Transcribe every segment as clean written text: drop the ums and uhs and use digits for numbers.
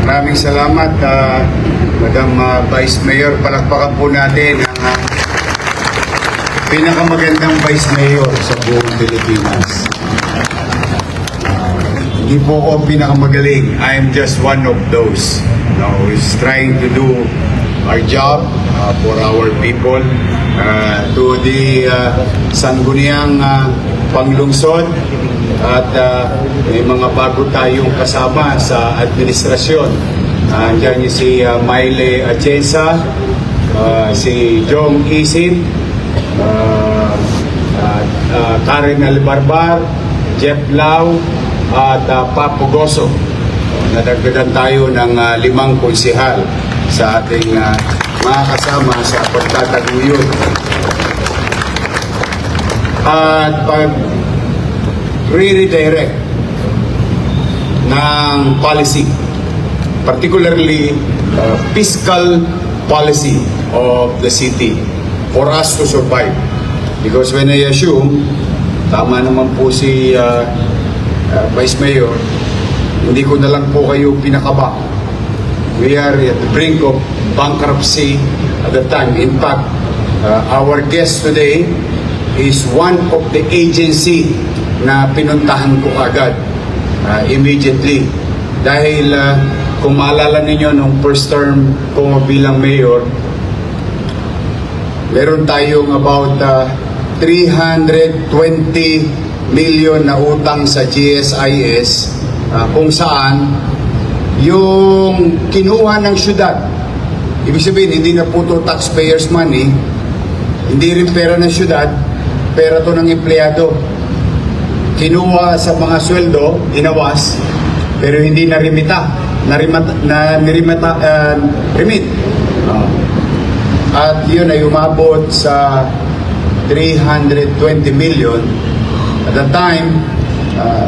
Maraming salamat, Madam Vice Mayor. Palakpakan po natin ang pinakamagandang Vice Mayor sa buong Pilipinas. Hindi po ako pinakamagaling. I am just one of those. Who is trying to do our job for our people. To the sangguniang panglungsod at may mga bago tayong kasama sa administrasyon. Diyan si Maile Atienza, si Jong Isin, Karen Albarbar, Jeff Lau, at Papo Goso. Nadagdagan tayo ng 5 konsehal sa ating mga kasama sa pagtataguyod. At pag-redirect ng policy, particularly fiscal policy of the city for us to survive. Because when I assume, tama naman po si Vice Mayor, hindi ko na lang po kayo pinakaba. We are at the brink of bankruptcy at the time. In fact, our guest today is one of the agency na pinuntahan ko agad immediately. Dahil kung maalala ninyo nung first term ko bilang mayor, meron tayong about 320 million na utang sa GSIS kung saan yung kinuha ng syudad, ibig sabihin hindi na po ito taxpayers money, hindi rin pera ng syudad, pera to ng empleyado, kinuha sa mga sweldo, inawas, pero hindi na remit. At yun ay umabot sa 320 million. At the time,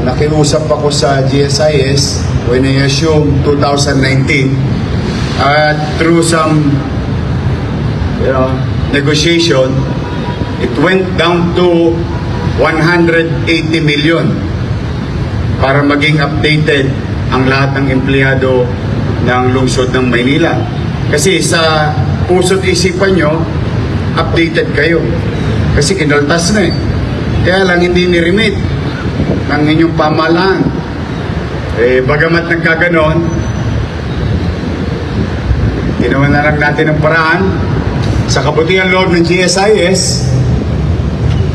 nakiusap ako sa GSIS when I assumed 2019. Through some negotiation, it went down to 180 million para maging updated ang lahat ng empleyado ng lungsod ng Maynila. Kasi sa puso't isipan nyo, updated kayo. Kasi kinaltas na eh. Kaya lang hindi ni-remit ng inyong pamahalaan. Bagamat nagkaganon, ginawa na lang natin ang paraan sa kabutihan loob ng GSIS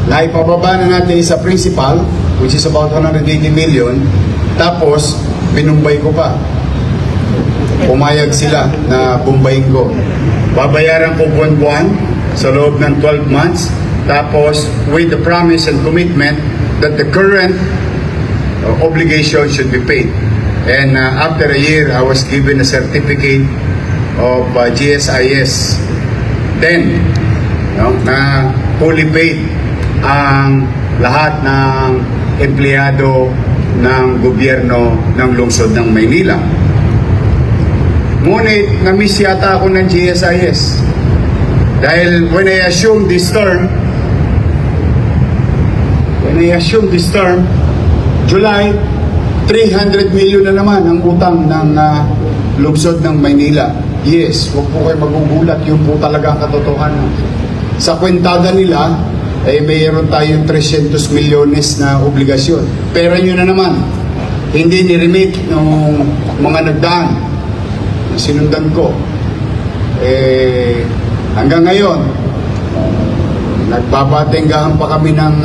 na ipababa na natin sa principal, which is about 180 million, tapos binumbay ko pa. Pumayag sila na bumbayin ko. Babayaran ko buwan-buwan sa loob ng 12 months, tapos with the promise and commitment that the current obligation should be paid. And after a year, I was given a certificate of GSIS 10 na fully paid ang lahat ng empleyado ng gobyerno ng lungsod ng Maynila. Ngunit na-miss yata ako ng GSIS dahil when I assumed this term, July, 300 million na naman ang utang ng lungsod ng Maynila. Yes, huwag po kayo magugulat, yun po talaga ang katotohanan. Sa kwentada nila, mayroon tayong 300 milyones na obligasyon. Pera nyo na naman, hindi ni-remit ng mga nagdaan. Sinundan ko. Hanggang ngayon, nagpapatinggahan pa kami ng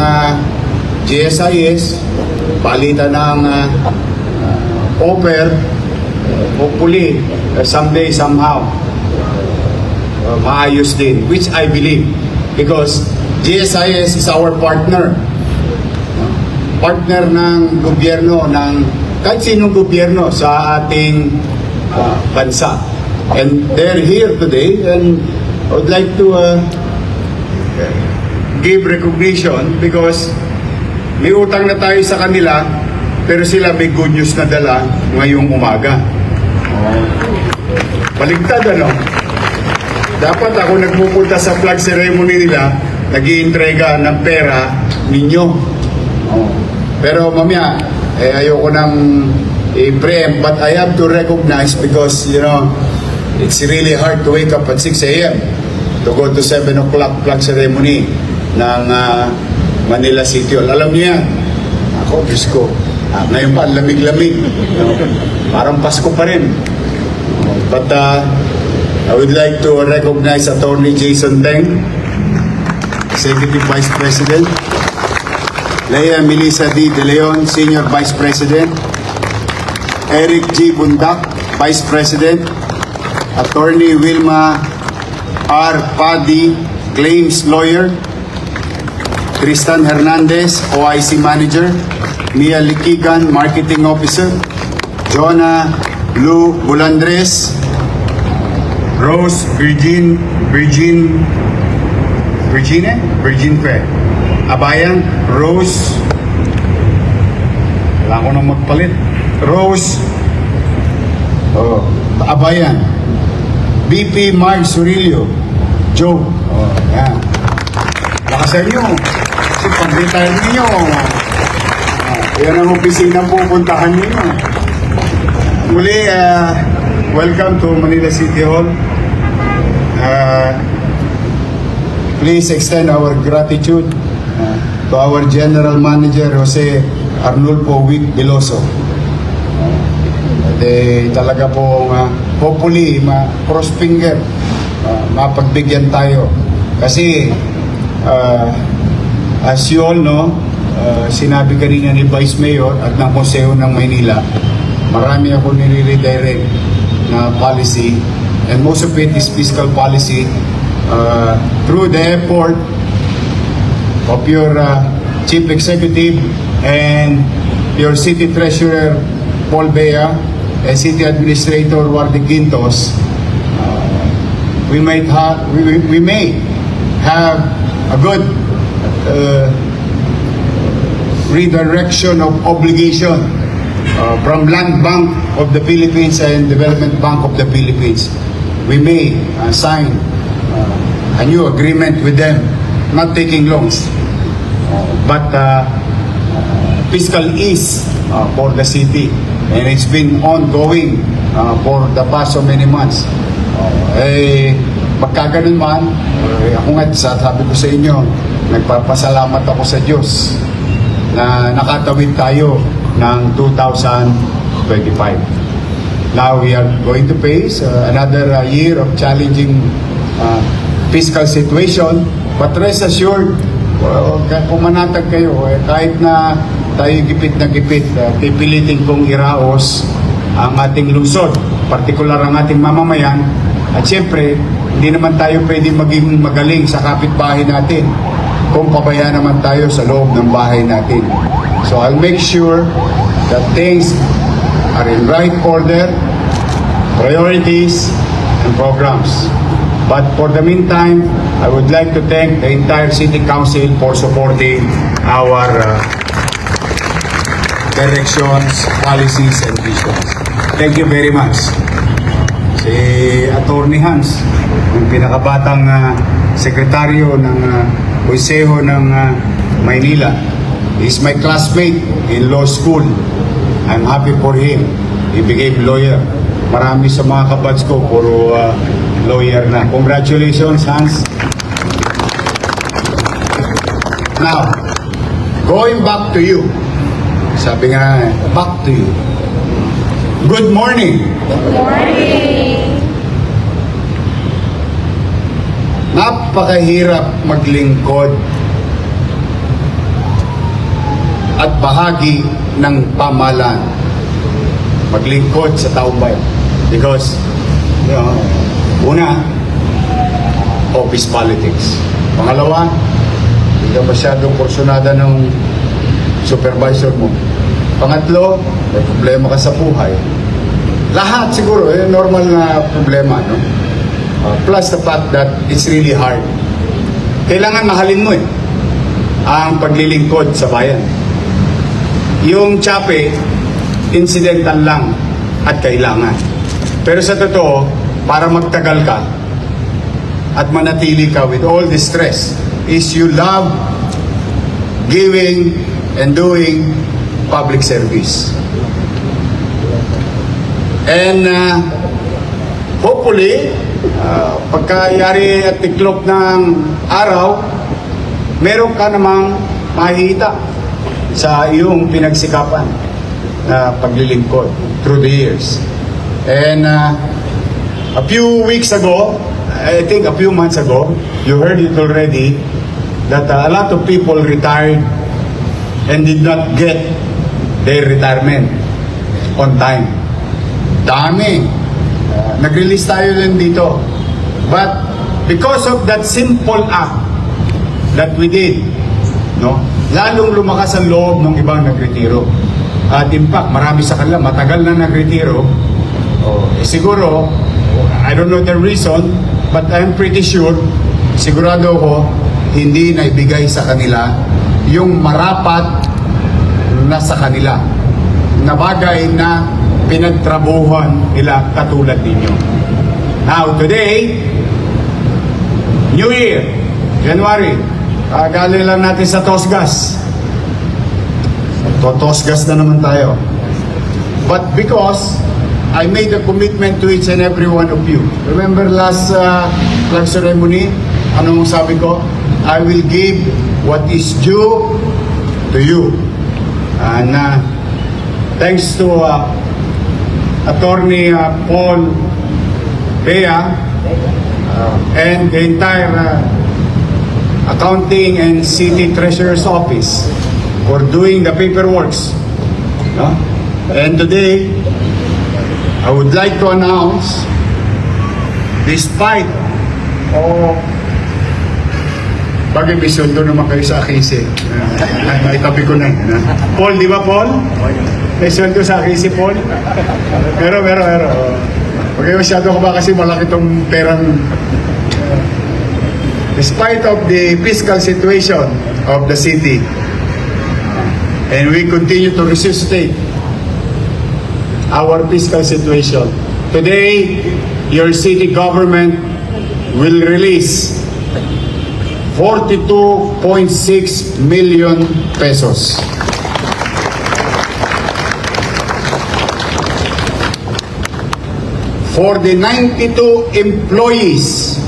GSIS, palitan ng offer, hopefully, someday, somehow, maayos din, which I believe, because GSIS is our partner. Partner ng gobyerno, ng kahit sinong gobyerno sa ating bansa. And they're here today, and I would like to give recognition because may utang na tayo sa kanila, pero sila may good news na dala ngayong umaga. Baligtad, ano? Dapat ako nagpupunta sa flag ceremony nila, nag-iintrega ng pera ninyo. Pero mamaya, ayoko nang i-preempt, but I have to recognize because, you know, it's really hard to wake up at 6 a.m. to go to 7 o'clock flag ceremony ng Manila City Hall. Alam niyo yan. Ako, Diyos ko. Ngayon pa, lamig-lamig. Parang Pasko pa rin. But I would like to recognize Attorney Jason Teng, Executive Vice President. Lea Melissa D. De Leon, Senior Vice President. Eric G. Bundak, Vice President. Attorney Wilma R. Padi, Claims Lawyer. Tristan Hernandez, OIC Manager. Mia Likigan, Marketing Officer. Jonah Lou Bulandres. Rose Virgin Fe. Abayan, Rose. Wala ko nang magpalit. Rose. Abayan. BP Mark Surillo. Joe. Yan. Lakasan nyo. Kasi pag-retire ninyo, yan ang opisina pupuntahan ninyo. Muli, welcome to Manila City Hall. Please extend our gratitude to our General Manager, Jose Arnulfo Wick Veloso. Talaga po, hopefully, cross finger, mapagbigyan tayo. Kasi, as you all know, sinabi kanina ni Vice Mayor at ng Konseho ng Maynila, marami ako nire-redirect na policy, and most of it is fiscal policy through the effort of your Chief Executive and your City Treasurer Paul Bea and City Administrator Wardy Quintos. We may have a good redirection of obligation from Land Bank of the Philippines and Development Bank of the Philippines. We may sign a new agreement with them, not taking loans, but fiscal ease for the city. And it's been ongoing for the past so many months. Pagkaganon man, ako nga, sabi ko sa inyo, nagpapasalamat ako sa Diyos na nakatawid tayo ng 2025. Now we are going to face another year of challenging fiscal situation, but rest assured, pumanatag kayo, kahit na tayo gipit na gipit, pipilitin kong iraos ang ating lungsod, partikular ang ating mamamayan, at siyempre, hindi naman tayo pwede maging magaling sa kapitbahay natin kung pabaya naman tayo sa loob ng bahay natin. So I'll make sure that things are in right order, priorities, and programs. But for the meantime, I would like to thank the entire City Council for supporting our directions, policies, and visions. Thank you very much. Si Attorney Hans, yung pinakabatang sekretaryo ng Konseho ng Maynila, is my classmate in law school. I'm happy for him. He became lawyer. Marami sa mga kabads ko, puro lawyer na. Congratulations, Hans. Now, going back to you. Sabi nga, back to you. Good morning. Good morning. Napakahirap maglingkod at bahagi ng pamahalaan. Maglingkod sa taong bayan. Because, you know, una, office politics. Pangalawa, hindi ka masyadong kursunada ng supervisor mo. Pangatlo, may problema ka sa buhay. Lahat siguro, normal na problema, no? Plus the fact that it's really hard. Kailangan mahalin mo ang paglilingkod sa bayan. Yung tsape, incidental lang at kailangan. Pero sa totoo, para magtagal ka at manatili ka with all the stress, is you love giving and doing public service. And hopefully, pagkayari at tiklop ng araw, meron ka namang makikita sa iyong pinagsikapan na paglilingkod through the years. And a few weeks ago, I think a few months ago, you heard it already, that a lot of people retired and did not get their retirement on time. Dami. Nag-release tayo din dito. But because of that simple act that we did, no, lalong lumakas ang loob ng ibang nagretiro. At in fact, marami sa kanila matagal na nagretiro. Siguro, I don't know the reason, but I'm pretty sure, sigurado ko, hindi na ibigay sa kanila yung marapat na sa kanila na bagay na pinagtrabuhan nila katulad ninyo. Now, today, New Year, January, galing lang natin sa Tosgas. Tosgas na naman tayo. But because I made a commitment to each and every one of you. Remember last flag ceremony, anong sabi ko? I will give what is due to you. And thanks to Attorney Paul Bea and the entire Accounting and City Treasurer's Office for doing the paperwork. No? And today, I would like to announce, despite bagay may sundo naman kayo sa Akisi. May tabi ko na. Paul, di ba Paul? May sundo sa Akisi, Paul? Pero. Huwag kayo masyado ko ba kasi malaki itong perang. Despite of the fiscal situation of the city, and we continue to resuscitate our fiscal situation. Today, your city government will release 42.6 million pesos. For the 92 employees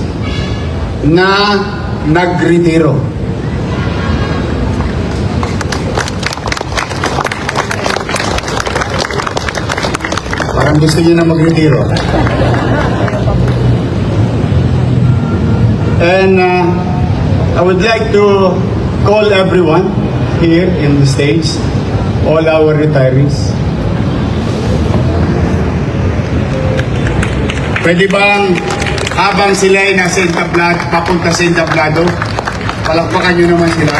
na nagretiro. Parang gusto niyo na magretiro. And I would like to call everyone here in the stage, all our retirees. Pwede bang habang sila ay nasa entablado, papunta sa entablado, palakpakan nyo naman sila.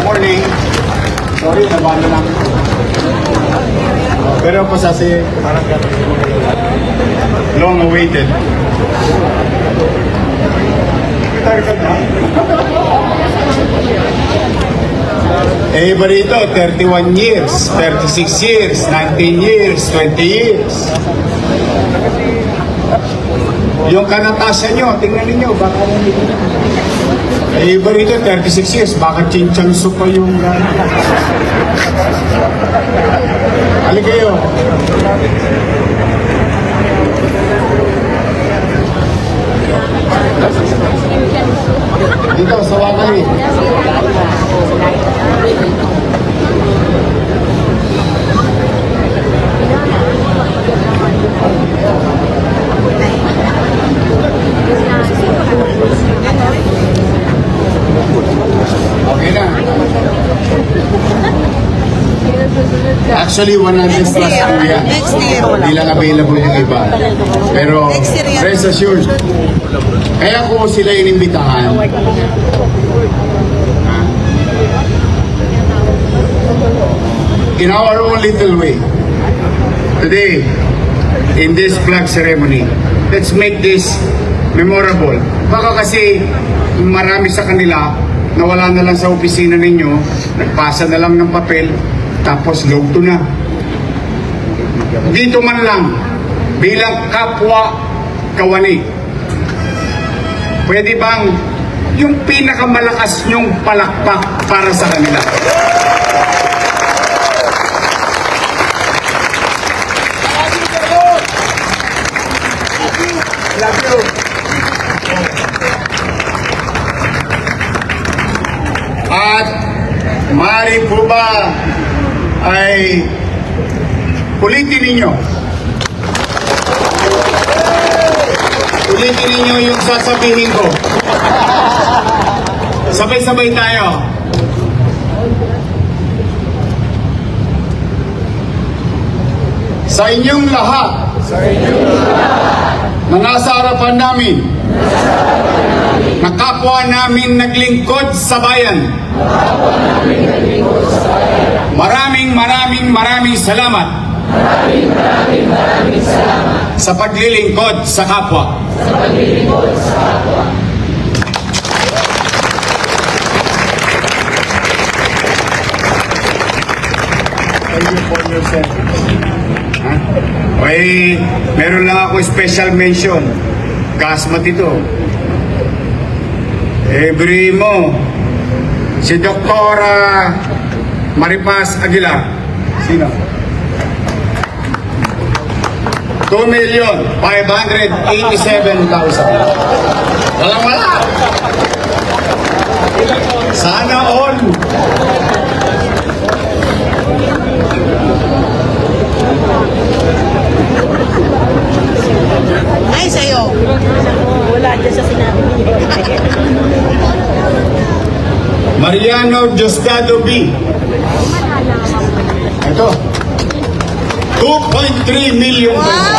Morning. Sorry, nabalo lang. Pero po kasi parang long awaited. Eh, iba rito, 31 years, 36 years, 19 years, 20 years. Yung kanatasan nyo, tingnan ninyo, baka eh, iba rito, 36 years, baka chinchanso pa yung Halik kayo. Dito, sa Wakali. Okay na. Actually, 100 plus po yan. Hindi lang available yung iba. Pero, rest assured, kaya ko sila inimbitahan. In our own little way, today, in this flag ceremony, let's make this memorable. Baka kasi marami sa kanila nawala na lang sa opisina ninyo, nagpasa na lang ng papel, tapos lugto na. Dito man lang, bilang kapwa kawani, pwede bang yung pinakamalakas nyong palakpak para sa kanila. Love you. At maaari po ba ay ulitin ninyo? Ulitin ninyo yung sasabihin ko. Sabay-sabay tayo. Sa inyong lahat, na nasa harapan namin, na kapwa namin naglingkod sa bayan. Maraming salamat. Sa paglilingkod sa kapwa. Thank you for your service. Okay, meron lang ako special mention. Kasmat ito. Every mo, si Doktora Maripas Aguilar. Sino? 2,587,000. Wala. Sana all. Ay, sa'yo. Wala dyan sa sinabi niyo. Mariano Diosdado B. Ito. 2.3 million pesos.